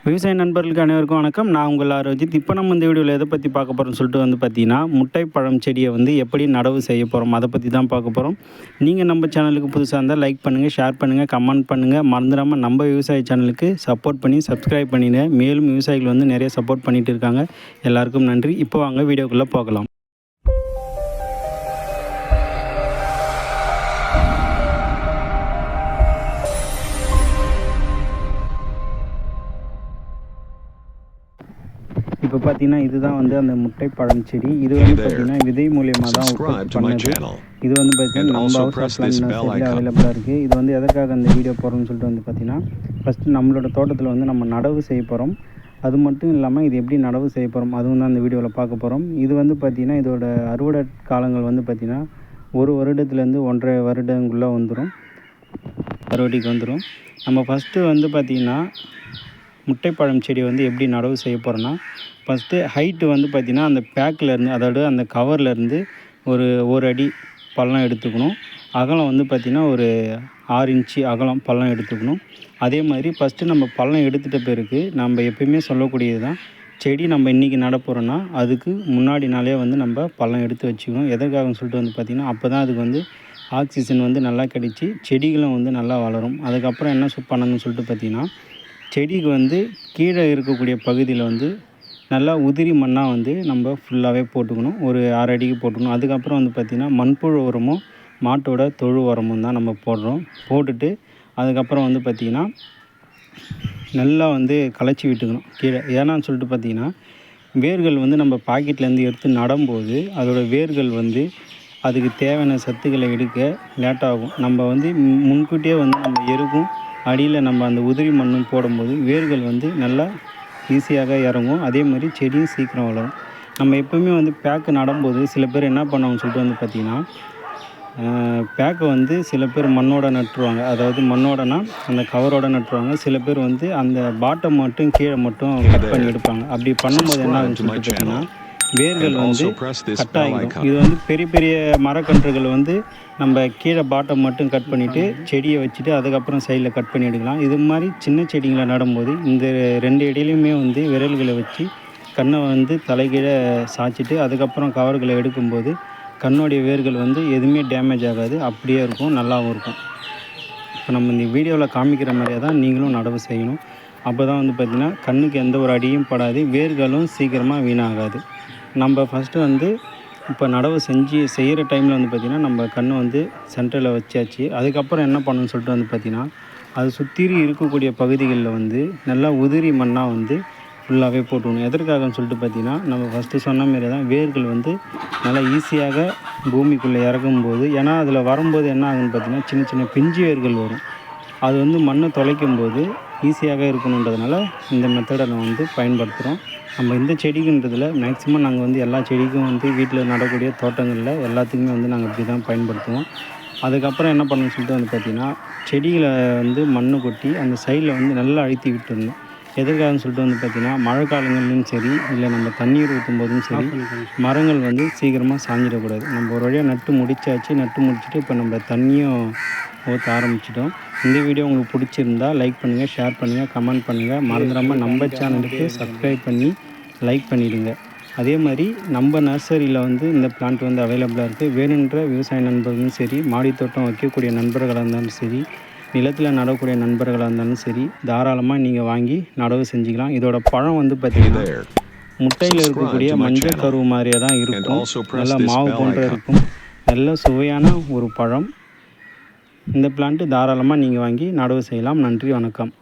விவசாய நண்பர்களுக்கு அனைவருக்கும் வணக்கம். நான் உங்கள் ஆரோஜித். இப்போ நம்ம இந்த வீடியோவில் எதை பற்றி பார்க்க போகிறோம்னு சொல்லிட்டு பார்த்தீங்கன்னா, முட்டை பழம் செடியை எப்படி நடவு செய்ய போகிறோம் அதை பற்றி தான் பார்க்க போகிறோம். நீங்கள் நம்ம சேனலுக்கு புதுசாக இருந்தால் லைக் பண்ணுங்கள், ஷேர் பண்ணுங்கள், கமெண்ட் பண்ணுங்கள். மறந்துடாமல் நம்ம விவசாய சேனலுக்கு சப்போர்ட் பண்ணி சப்ஸ்கிரைப் பண்ணிடுங்க. மேலும் விவசாயிகள் நிறைய சப்போர்ட் பண்ணிகிட்டு இருக்காங்க. எல்லாருக்கும் நன்றி. இப்போ வாங்க வீடியோக்குள்ளே போகலாம். இப்போ பார்த்தீங்கன்னா இதுதான் அந்த முட்டை பழம் செடி. இது பார்த்தீங்கன்னா விதை மூலியமாக தான் உற்பத்தி பண்ணது. இது பார்த்தீங்கன்னா நம்ம ஹவுஸ் பிளான்ட் அவைலபிளாக இருக்குது. இது எதற்காக அந்த வீடியோ போகிறோம்னு சொல்லிட்டு பார்த்தீங்கன்னா, ஃபஸ்ட்டு நம்மளோட தோட்டத்தில் நம்ம நடவு செய்ய போகிறோம். அது மட்டும் இல்லாமல் இது எப்படி நடவு செய்ய போகிறோம் அதுவும் தான் அந்த வீடியோவில் பார்க்க போகிறோம். இது பார்த்தீங்கன்னா இதோட அறுவடை காலங்கள் பார்த்தீங்கன்னா 1 வருடத்துலேருந்து 1.5 வருடங்குள்ளே வந்துடும், அறுவடைக்கு வந்துடும். நம்ம ஃபஸ்ட்டு பார்த்தீங்கன்னா முட்டைப்பழம் செடி எப்படி நடவு செய்ய போகிறோன்னா, ஃபஸ்ட்டு ஹைட்டு பார்த்திங்கன்னா அந்த பேக்கிலேருந்து, அதாவது அந்த கவர்லேருந்து ஒரு அடி பள்ளம் எடுத்துக்கணும். அகலம் பார்த்திங்கன்னா ஒரு 6 இன்ச்சு அகலம் பள்ளம் எடுத்துக்கணும். அதே மாதிரி ஃபஸ்ட்டு நம்ம பள்ளம் எடுத்துகிட்ட பிறகு நம்ம எப்பயுமே சொல்லக்கூடியது தான், செடி நம்ம இன்றைக்கி நட போகிறோன்னா அதுக்கு முன்னாடி நாளே நம்ம பள்ளம் எடுத்து வச்சுக்கணும். எதற்காகன்னு சொல்லிட்டு பார்த்திங்கன்னா, அப்போ தான் அதுக்கு ஆக்சிஜன் நல்லா கிடைச்சி செடிகளும் நல்லா வளரும். அதுக்கப்புறம் என்ன பண்ணணும்னு சொல்லிட்டு பார்த்திங்கன்னா, செடிக்கு கீழே இருக்கக்கூடிய பகுதியில் நல்லா உதிரி மண்ணாக நம்ம ஃபுல்லாகவே போட்டுக்கணும். ஒரு 6 அடிக்கு போட்டுக்கணும். அதுக்கப்புறம் பார்த்திங்கன்னா மண்புழு உரமும் மாட்டோட தொழு உரமும் தான் நம்ம போடுறோம். போட்டுட்டு அதுக்கப்புறம் பார்த்திங்கன்னா நல்லா களைச்சி விட்டுக்கணும் கீழே. ஏன்னான்னு சொல்லிட்டு பார்த்திங்கன்னா, வேர்கள் நம்ம பாக்கெட்லேருந்து எடுத்து நடும்போது அதோடய வேர்கள் அதுக்கு தேவையான சத்துக்களை எடுக்க லேட்டாகும். நம்ம முன்கூட்டியே நம்ம எருக்கும் அடியில் நம்ம அந்த உதிரி மண்ணும் போடும்போது வேர்கள் நல்லா ஈஸியாக இறங்கும். அதே மாதிரி செடியும் சீக்கிரம் வளரும். நம்ம எப்போவுமே பேக்கு நடும்போது சில பேர் என்ன பண்ணுவாங்கன்னு சொல்லிட்டு பார்த்திங்கன்னா, பேக்கை சில பேர் மண்ணோட நட்டுருவாங்க. அதாவது மண்ணோடனா அந்த கவரோட நட்டுருவாங்க. சில பேர் அந்த பாட்டம் மட்டும் கீழே மட்டும் கட் பண்ணி எடுப்பாங்க. அப்படி பண்ணும்போது என்ன ஆகுன்னு சொல்லிட்டு பார்த்திங்கன்னா, வேர்கள் கட் ஆகிடும். இது பெரிய பெரிய மரக்கன்றுகள் நம்ம கீழே பாட்டம் மட்டும் கட் பண்ணிவிட்டு செடியை வச்சுட்டு அதுக்கப்புறம் சைடில் கட் பண்ணி எடுக்கலாம். இது மாதிரி சின்ன செடிங்களை நடும்போது இந்த 2 இடையிலையுமே விரல்களை வச்சு கண்ணை தலைகீழே சாய்ச்சிட்டு அதுக்கப்புறம் கவர்களை எடுக்கும்போது கண்ணுடைய வேர்கள் எதுவுமே டேமேஜ் ஆகாது, அப்படியே இருக்கும், நல்லாவும் இருக்கும். இப்போ நம்ம இந்த வீடியோவில் காமிக்கிற மாதிரியே தான் நீங்களும் நடவு செய்யணும். அப்போ தான் பார்த்திங்கன்னா கண்ணுக்கு எந்த ஒரு அடியும் படாது, வேர்களும் சீக்கிரமாக வீணாகாது. நம்ம ஃபஸ்ட்டு இப்போ நடவு செய்கிற டைமில் பார்த்திங்கன்னா நம்ம கண்ணு சென்டரில் வச்சாச்சு. அதுக்கப்புறம் என்ன பண்ணணும்னு சொல்லிட்டு பார்த்திங்கன்னா, அது சுற்றி இருக்கக்கூடிய பகுதிகளில் நல்லா உதிரி மண்ணாக ஃபுல்லாகவே போட்டுக்கணும். எதற்காகன்னு சொல்லிட்டு பார்த்திங்கன்னா, நம்ம ஃபஸ்ட்டு சொன்ன மாரி தான் வேர்கள் நல்லா ஈஸியாக பூமிக்குள்ளே இறக்கும்போது, ஏன்னா அதில் வரும்போது என்ன ஆகுன்னு பார்த்திங்கன்னா சின்ன சின்ன பிஞ்சு வேர்கள் வரும். அது மண்ணை தொலைக்கும்போது ஈஸியாக இருக்கணுன்றதுனால இந்த மெத்தடை நான் பயன்படுத்துகிறோம். நம்ம இந்த செடிக்குன்றதில் மேக்ஸிமம் நாங்கள் எல்லா செடிக்கும் வீட்டில் நடக்கூடிய தோட்டங்களில் எல்லாத்துக்குமே நாங்கள் இப்படி தான் பயன்படுத்துவோம். அதுக்கப்புறம் என்ன பண்ணணும்னு சொல்லிட்டு பார்த்திங்கன்னா, செடிகளை மண்ணை கொட்டி அந்த சைடில் நல்லா அழுத்தி விட்டுருந்தோம். எதற்காகன்னு சொல்லிட்டு பார்த்திங்கன்னா, மழை காலங்கள்லையும் சரி இல்லை நம்ம தண்ணீர் ஊற்றும் போதும் சரி மரங்கள் சீக்கிரமாக சாஞ்சிடக்கூடாது. நம்ம ஒரு வழியாக நட்டு முடிச்சுட்டு இப்போ நம்ம தண்ணியும் ஊற்ற ஆரம்பிச்சிட்டோம். இந்த வீடியோ உங்களுக்கு பிடிச்சிருந்தா லைக் பண்ணுங்கள், ஷேர் பண்ணுங்கள், கமெண்ட் பண்ணுங்கள். மறந்துடாமல் நம்ம சேனலுக்கு சப்ஸ்கிரைப் பண்ணி லைக் பண்ணிவிடுங்க. அதே மாதிரி நம்ம நர்சரியில் இந்த பிளான்ட் அவைலபிளாக இருக்குது. வேணுன்ற விவசாய நண்பர்களும் சரி, மாடித்தோட்டம் வைக்கக்கூடிய நண்பர்களாக இருந்தாலும் சரி, நிலத்தில் நடக்கூடிய நண்பர்களாக இருந்தாலும் சரி, தாராளமாக நீங்கள் வாங்கி நடவு செஞ்சுக்கலாம். இதோட பழம் பார்த்திங்கன்னா முட்டையில் இருக்கக்கூடிய மஞ்சள் கருவு மாதிரியே தான் இருக்கும். நல்லா மாவு போன்ற இருக்கும். நல்ல சுவையான ஒரு பழம். இந்த பிளான்ட்டு தாராளமாக நீங்கள் வாங்கி நடவு செய்யலாம். நன்றி, வணக்கம்.